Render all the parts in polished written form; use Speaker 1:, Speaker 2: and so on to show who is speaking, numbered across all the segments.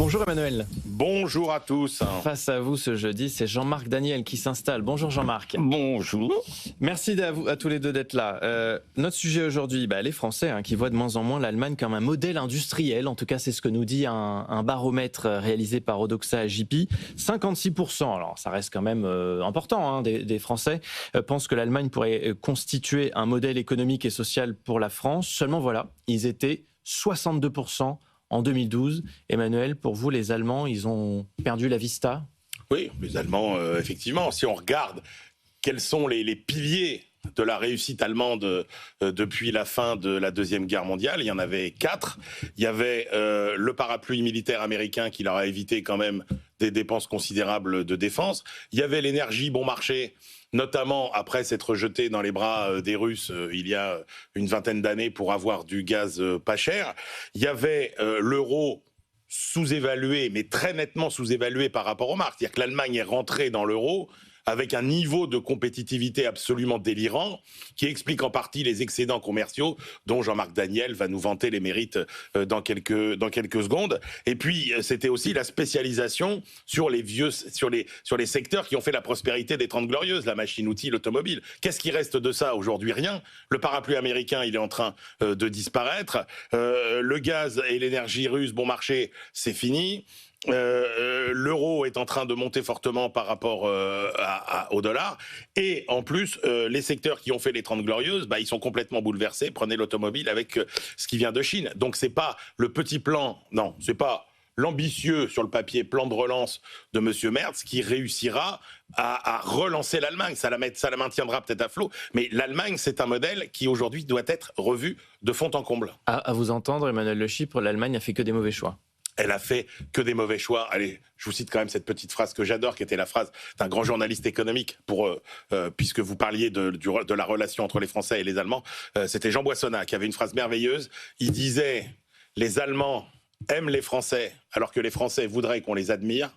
Speaker 1: Bonjour Emmanuel.
Speaker 2: Bonjour à tous.
Speaker 1: Face à vous ce jeudi, c'est Jean-Marc Daniel qui s'installe. Bonjour Jean-Marc.
Speaker 3: Bonjour.
Speaker 1: Merci à tous les deux d'être là. Notre sujet aujourd'hui, les Français qui voient de moins en moins l'Allemagne comme un modèle industriel. En tout cas, c'est ce que nous dit un baromètre réalisé par Odoxa JP. 56%, alors ça reste quand même important, des Français pensent que l'Allemagne pourrait constituer un modèle économique et social pour la France. Seulement voilà, ils étaient 62% en 2012. Emmanuel, pour vous, les Allemands, ils ont perdu la vista ?
Speaker 2: Oui, les Allemands, effectivement, si on regarde quels sont les piliers de la réussite allemande depuis la fin de la Deuxième Guerre mondiale, il y en avait 4. Il y avait le parapluie militaire américain qui leur a évité quand même des dépenses considérables de défense. Il y avait l'énergie bon marché, notamment après s'être jeté dans les bras des Russes il y a une vingtaine d'années pour avoir du gaz pas cher. Il y avait l'euro sous-évalué, mais très nettement sous-évalué par rapport aux marques. C'est-à-dire que l'Allemagne est rentrée dans l'euro avec un niveau de compétitivité absolument délirant, qui explique en partie les excédents commerciaux dont Jean-Marc Daniel va nous vanter les mérites dans quelques secondes. Et puis, c'était aussi la spécialisation sur les secteurs qui ont fait la prospérité des 30 Glorieuses, la machine-outil, l'automobile. Qu'est-ce qui reste de ça aujourd'hui ? Rien. Le parapluie américain, il est en train de disparaître. Le gaz et l'énergie russe, bon marché, c'est fini. L'euro est en train de monter fortement par rapport au dollar, et en plus les secteurs qui ont fait les 30 glorieuses, ils sont complètement bouleversés. Prenez l'automobile avec ce qui vient de Chine. Donc c'est pas le petit plan, non, c'est pas l'ambitieux sur le papier plan de relance de Monsieur Merz qui réussira à relancer l'Allemagne. Ça la maintiendra peut-être à flot, mais l'Allemagne, c'est un modèle qui aujourd'hui doit être revu de fond en comble.
Speaker 1: À vous entendre, Emmanuel Le Chypre, l'Allemagne a fait que des mauvais choix.
Speaker 2: Elle a fait que des mauvais choix. Allez, je vous cite quand même cette petite phrase que j'adore, qui était la phrase d'un grand journaliste économique, puisque vous parliez de la relation entre les Français et les Allemands. C'était Jean Boissonnat qui avait une phrase merveilleuse. Il disait « Les Allemands aiment les Français alors que les Français voudraient qu'on les admire,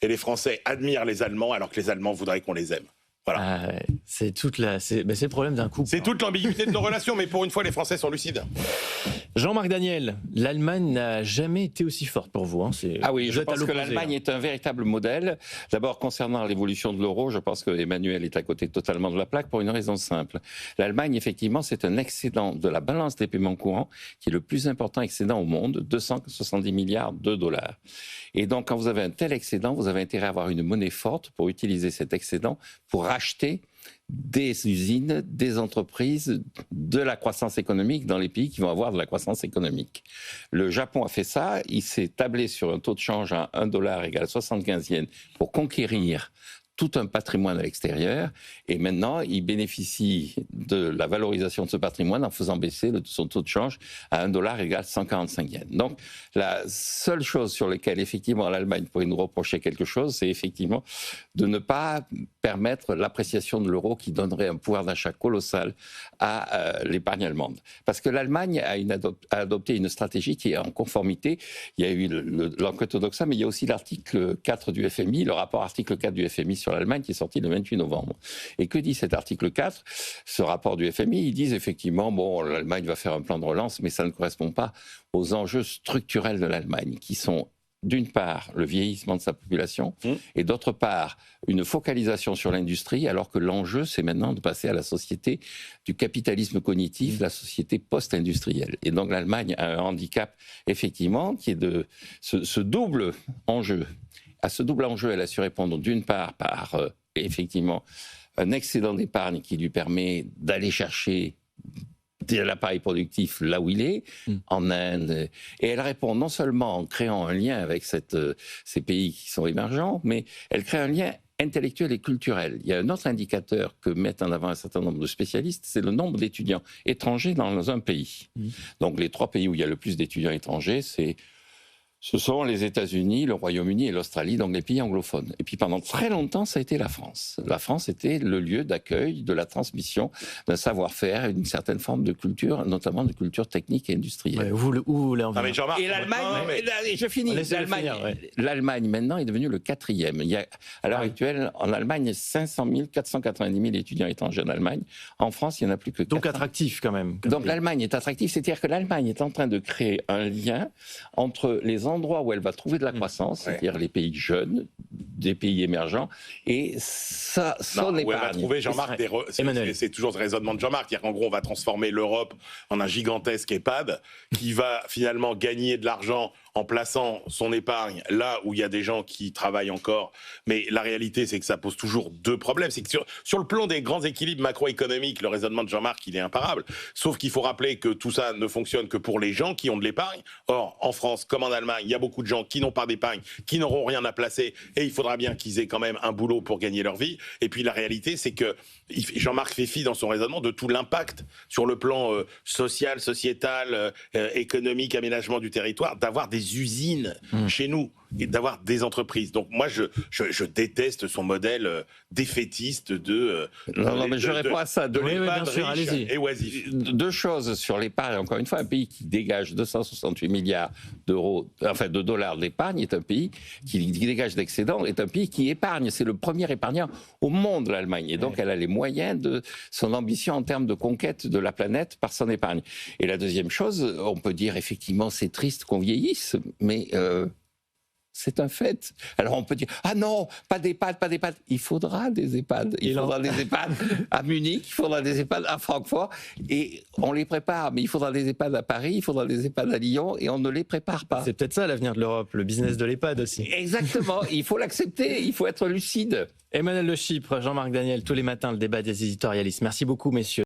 Speaker 2: et les Français admirent les Allemands alors que les Allemands voudraient qu'on les aime. » Voilà.
Speaker 1: C'est le problème d'un couple.
Speaker 2: C'est toute l'ambiguïté de nos relations, mais pour une fois, les Français sont lucides.
Speaker 1: Jean-Marc Daniel, l'Allemagne n'a jamais été aussi forte pour vous.
Speaker 3: Ah oui, je pense que l'Allemagne est un véritable modèle. D'abord, concernant l'évolution de l'euro, je pense que Emmanuel est à côté totalement de la plaque pour une raison simple. L'Allemagne, effectivement, c'est un excédent de la balance des paiements courants qui est le plus important excédent au monde, 270 milliards de dollars. Et donc, quand vous avez un tel excédent, vous avez intérêt à avoir une monnaie forte pour utiliser cet excédent pour racheter des usines, des entreprises, de la croissance économique dans les pays qui vont avoir de la croissance économique. Le Japon a fait ça, il s'est tablé sur un taux de change à 1 dollar égale 75 yens pour conquérir tout un patrimoine à l'extérieur, et maintenant il bénéficie de la valorisation de ce patrimoine en faisant baisser son taux de change à 1 dollar égale 145 yens. Donc la seule chose sur laquelle effectivement l'Allemagne pourrait nous reprocher quelque chose, c'est effectivement de ne pas permettre l'appréciation de l'euro qui donnerait un pouvoir d'achat colossal à l'épargne allemande. Parce que l'Allemagne a adopté une stratégie qui est en conformité. Il y a eu l'enquête Odoxa, mais il y a aussi l'article 4 du FMI, le rapport article 4 du FMI sur l'Allemagne qui est sorti le 28 novembre. Et que dit cet article 4 ? Ce rapport du FMI, ils disent effectivement, l'Allemagne va faire un plan de relance, mais ça ne correspond pas aux enjeux structurels de l'Allemagne, qui sont d'une part le vieillissement de sa population et d'autre part une focalisation sur l'industrie, alors que l'enjeu c'est maintenant de passer à la société du capitalisme cognitif, la société post-industrielle. Et donc l'Allemagne a un handicap effectivement qui est de ce double enjeu. À ce double enjeu, elle a su répondre d'une part par effectivement un excédent d'épargne qui lui permet d'aller chercher de l'appareil productif là où il est, en Inde. Et elle répond non seulement en créant un lien avec ces pays qui sont émergents, mais elle crée un lien intellectuel et culturel. Il y a un autre indicateur que mettent en avant un certain nombre de spécialistes, c'est le nombre d'étudiants étrangers dans un pays. Donc les 3 pays où il y a le plus d'étudiants étrangers, ce sont les États-Unis, le Royaume-Uni et l'Australie, donc les pays anglophones. Et puis pendant très longtemps, ça a été la France. La France était le lieu d'accueil de la transmission d'un savoir-faire et d'une certaine forme de culture, notamment de culture technique et industrielle.
Speaker 1: Où vous voulez en venir ?
Speaker 3: Et l'Allemagne, je finis, l'Allemagne maintenant est devenue le 4e. Il y a à l'heure actuelle en Allemagne 500 000, 490 000 étudiants étrangers en Allemagne. En France, il n'y en a plus que 400.
Speaker 1: Donc attractif quand même.
Speaker 3: Donc l'Allemagne est attractive, c'est-à-dire que l'Allemagne est en train de créer un lien entre les endroits où elle va trouver de la croissance, c'est-à-dire les pays jeunes, des pays émergents, et ça, son épargne.
Speaker 2: Où elle va trouver, Jean-Marc, c'est toujours ce raisonnement de Jean-Marc, c'est-à-dire qu'en gros, on va transformer l'Europe en un gigantesque EHPAD qui va finalement gagner de l'argent en plaçant son épargne là où il y a des gens qui travaillent encore. Mais la réalité, c'est que ça pose toujours deux problèmes. C'est que sur le plan des grands équilibres macroéconomiques, le raisonnement de Jean-Marc, il est imparable. Sauf qu'il faut rappeler que tout ça ne fonctionne que pour les gens qui ont de l'épargne. Or, en France, comme en Allemagne, il y a beaucoup de gens qui n'ont pas d'épargne, qui n'auront rien à placer, et il faudra bien qu'ils aient quand même un boulot pour gagner leur vie. Et puis la réalité, c'est que Jean-Marc fait fi dans son raisonnement de tout l'impact sur le plan social, sociétal, économique, aménagement du territoire, d'avoir des usines chez nous et d'avoir des entreprises. Donc moi, je déteste son modèle défaitiste de...
Speaker 3: non, mais je réponds à ça.
Speaker 2: De l'EHPAD riche et oisif.
Speaker 3: Deux choses sur l'épargne. Encore une fois, un pays qui dégage 268 milliards d'euros, enfin de dollars d'épargne, est un pays qui dégage d'excédents, est un pays qui épargne. C'est le premier épargnant au monde, l'Allemagne. Et donc, elle a les moyens de son ambition en termes de conquête de la planète par son épargne. Et la deuxième chose, on peut dire effectivement, c'est triste qu'on vieillisse, mais c'est un fait. Alors on peut dire, ah non, pas d'EHPAD, pas d'EHPAD. Il faudra des EHPAD. Il faudra des EHPAD à Munich, il faudra des EHPAD à Francfort. Et on les prépare, mais il faudra des EHPAD à Paris, il faudra des EHPAD à Lyon, et on ne les prépare pas.
Speaker 1: C'est peut-être ça l'avenir de l'Europe, le business de l'EHPAD aussi.
Speaker 3: Exactement, il faut l'accepter, il faut être lucide.
Speaker 1: Emmanuel Le Chypre, Jean-Marc Daniel, tous les matins, le débat des éditorialistes. Merci beaucoup, messieurs.